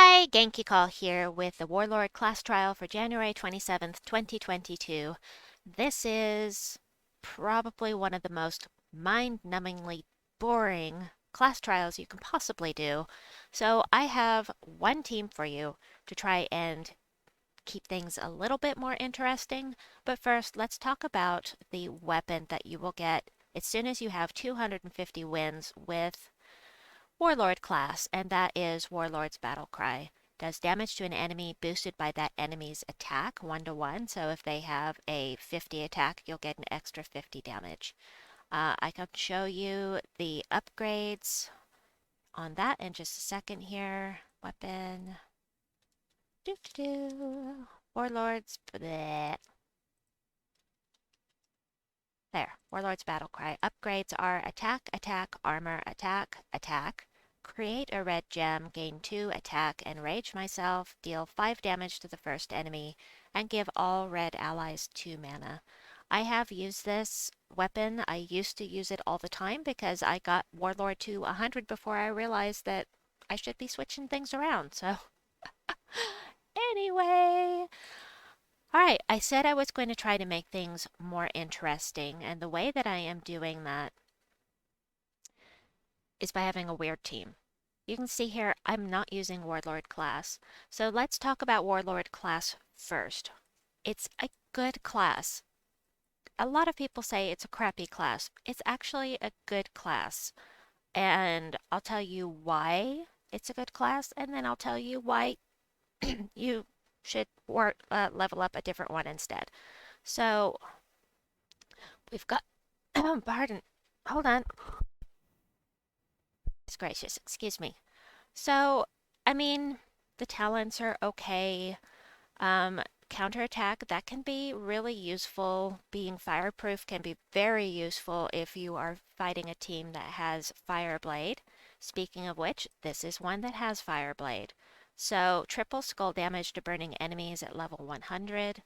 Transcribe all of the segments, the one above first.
Hi, Genki Call here with the Warlord class trial for January 27th, 2022. This is probably one of the most mind-numbingly boring class trials you can possibly do. So I have one team for you to try and keep things a little bit more interesting. But first, let's talk about the weapon that you will get as soon as you have 250 wins with Warlord class, and that is Warlord's Battle Cry. Does damage to an enemy boosted by that enemy's attack 1-to-1. So if they have a 50 attack, you'll get an extra 50 damage. I can show you the upgrades on that in just a second here. Weapon. Warlord's. Bleh. There, Warlord's Battle Cry. Upgrades are attack, attack, armor, attack, attack. Create a red gem, gain 2 attack, enrage myself, deal 5 damage to the first enemy, and give all red allies 2 mana. I have used this weapon. I used to use it all the time because I got Warlord to 100 before I realized that I should be switching things around, so anyway. Alright, I said I was going to try to make things more interesting, and the way that I am doing that is by having a weird team. You can see here, I'm not using Warlord class. So let's talk about Warlord class first. It's a good class. A lot of people say it's a crappy class. It's actually a good class. And I'll tell you why it's a good class, and then I'll tell you why you should level up a different one instead. So we've got, pardon, hold on. It's gracious, excuse me. So, I mean, the talents are okay. Counterattack, that can be really useful. Being fireproof can be very useful if you are fighting a team that has Fireblade. Speaking of which, this is one that has Fireblade. So, triple skull damage to burning enemies at level 100.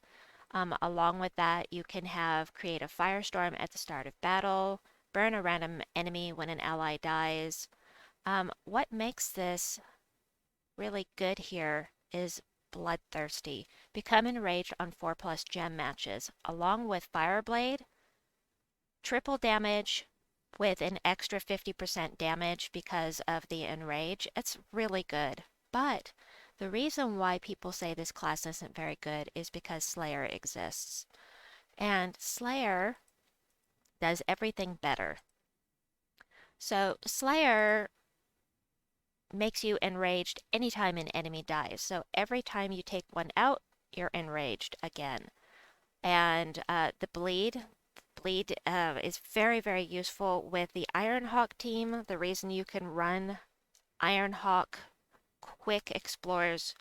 Along with that, you can have create a firestorm at the start of battle, burn a random enemy when an ally dies. What makes this really good here is Bloodthirsty. Become enraged on 4+ gem matches. Along with Fireblade, triple damage with an extra 50% damage because of the enrage. It's really good. But the reason why people say this class isn't very good is because Slayer exists. And Slayer does everything better. So Slayer makes you enraged anytime an enemy dies. So every time you take one out, you're enraged again. And the bleed is very, very useful with the Ironhawk team. The reason you can run Ironhawk quick explorers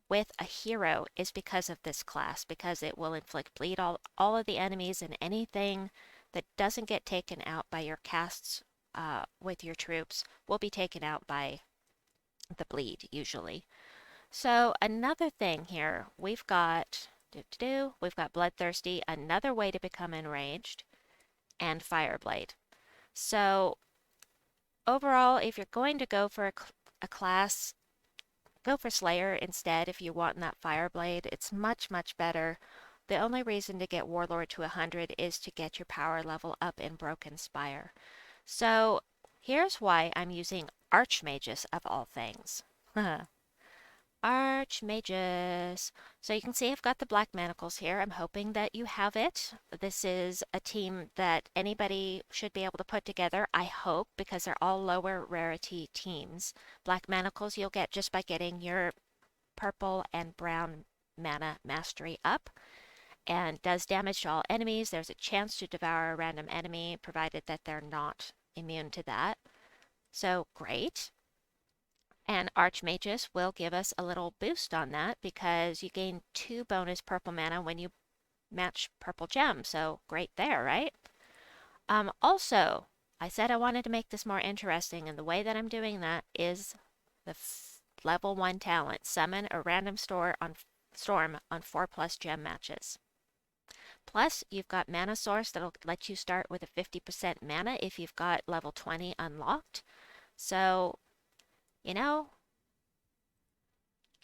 with a hero is because of this class, because it will inflict bleed all of the enemies, and anything that doesn't get taken out by your casts with your troops will be taken out by the bleed usually. So another thing here, we've got Bloodthirsty, another way to become enraged, and Fireblade. So overall, if you're going to go for a class, go for Slayer instead if you want that Fireblade. It's much, much better. The only reason to get Warlord to 100 is to get your power level up in Broken Spire. So here's why I'm using Archmages of all things. Archmages. So you can see I've got the Black Manacles here. I'm hoping that you have it. This is a team that anybody should be able to put together, I hope, because they're all lower rarity teams. Black Manacles you'll get just by getting your purple and brown mana mastery up, and does damage to all enemies. There's a chance to devour a random enemy, provided that they're not immune to that. So great. And Archmages will give us a little boost on that because you gain 2 bonus purple mana when you match purple gem. So great there, right? Also, I said I wanted to make this more interesting, and the way that I'm doing that is the level 1 talent. Summon a random storm on 4+ gem matches. Plus, you've got Mana Source that'll let you start with a 50% mana if you've got level 20 unlocked. So, you know,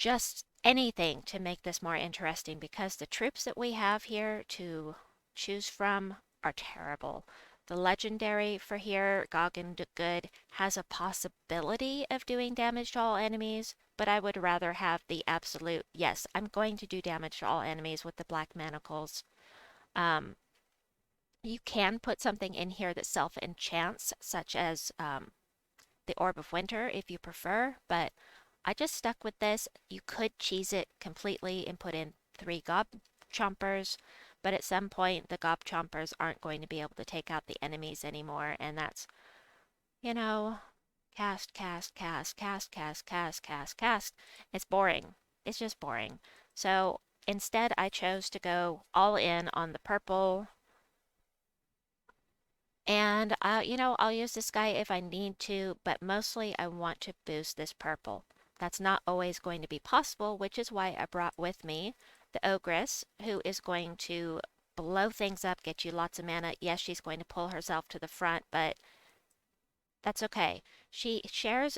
just anything to make this more interesting because the troops that we have here to choose from are terrible. The legendary for here, Good, has a possibility of doing damage to all enemies, but I would rather have the absolute, yes, I'm going to do damage to all enemies with the Black Manacles. Um, you can put something in here that self-enchants, such as the Orb of Winter if you prefer, but I just stuck with this. You could cheese it completely and put in 3 Gob-Chompers, but at some point the Gob-Chompers aren't going to be able to take out the enemies anymore, and that's, you know, cast, cast, cast, cast, cast, cast, cast, cast. It's boring. It's just boring. So instead I chose to go all in on the purple, and I'll use this guy if I need to, but mostly I want to boost this purple. That's not always going to be possible, which is why I brought with me the Ogress, who is going to blow things up, get you lots of mana. Yes, she's going to pull herself to the front, but that's okay. She shares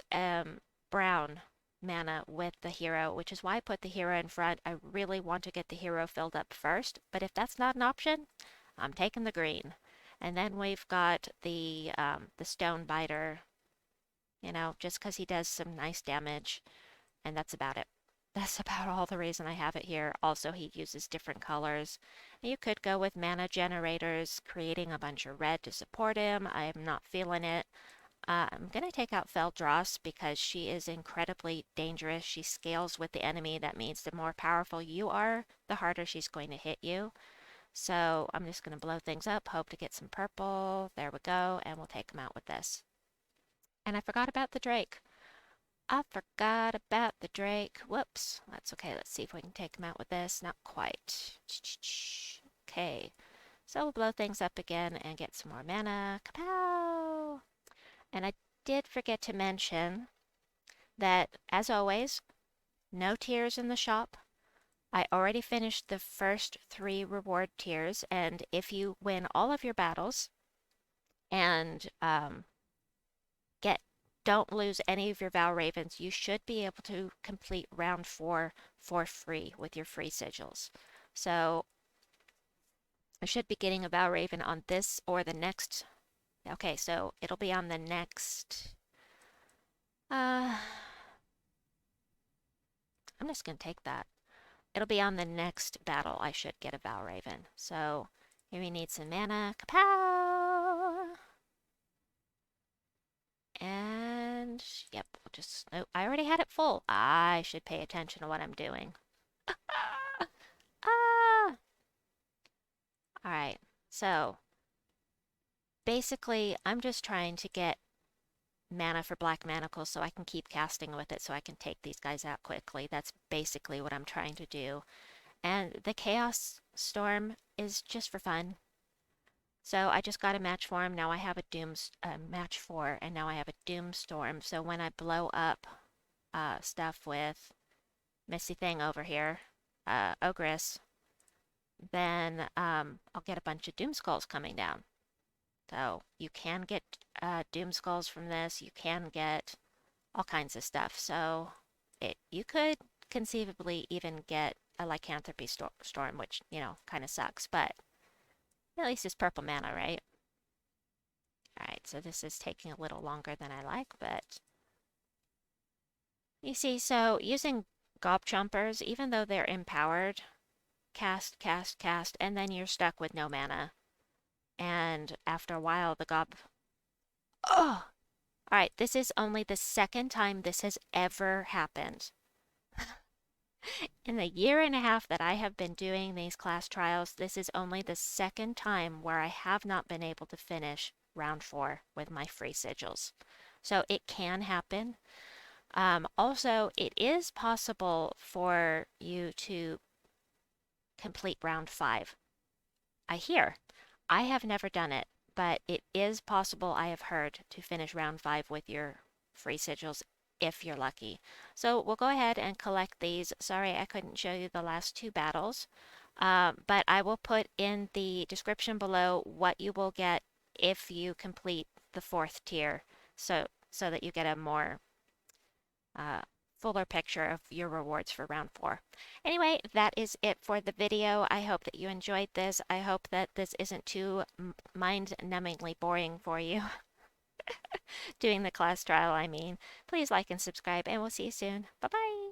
brown mana with the hero, which is why I put the hero in front. I really want to get the hero filled up first, but if that's not an option, I'm taking the green. And then we've got the stone biter, just because he does some nice damage, and that's about it. That's about all the reason I have it here. Also, he uses different colors. You could go with mana generators, creating a bunch of red to support him. I am not feeling it. I'm going to take out Feldross because she is incredibly dangerous. She scales with the enemy. That means the more powerful you are, the harder she's going to hit you. So I'm just going to blow things up, hope to get some purple. There we go, and we'll take them out with this. And I forgot about the Drake. I forgot about the Drake. Whoops. That's okay. Let's see if we can take him out with this. Not quite. Okay. So we'll blow things up again and get some more mana. Kapow! And I did forget to mention that, as always, no tiers in the shop. I already finished the first 3 reward tiers, and if you win all of your battles and don't lose any of your Val Ravens, you should be able to complete round 4 for free with your free sigils. So I should be getting a Val Raven on this or the next. Okay, so it'll be on the next. I'm just going to take that. It'll be on the next battle I should get a Val Raven. So here we need some mana. Kapow! And yep, we'll just. Oh, I already had it full. I should pay attention to what I'm doing. Ah! All right. So basically, I'm just trying to get mana for Black Manacles so I can keep casting with it so I can take these guys out quickly. That's basically what I'm trying to do. And the Chaos Storm is just for fun. So I just got a match for him. Now I have a match for, and now I have a Doom Storm. So when I blow up stuff with Missy Thing over here, Ogress, then I'll get a bunch of Doom Skulls coming down. So you can get Doom Skulls from this. You can get all kinds of stuff. So you could conceivably even get a Lycanthropy Storm, which, kind of sucks, but at least it's purple mana, right? Alright, so this is taking a little longer than I like, but you see, so using Gob-Chompers, even though they're empowered, cast, cast, cast, and then you're stuck with no mana. And after a while, the Gob... Oh! Alright, this is only the second time this has ever happened. In the year and a half that I have been doing these class trials, this is only the second time where I have not been able to finish round 4 with my free sigils. So it can happen. Also, it is possible for you to complete round 5. I hear. I have never done it, but it is possible, I have heard, to finish round 5 with your free sigils if you're lucky. So we'll go ahead and collect these. Sorry I couldn't show you the last 2 battles, but I will put in the description below what you will get if you complete the 4th tier, so that you get a more fuller picture of your rewards for round 4. Anyway, that is it for the video. I hope that you enjoyed this. I hope that this isn't too mind-numbingly boring for you. Doing the class trial, I mean. Please like and subscribe, and we'll see you soon. Bye-bye!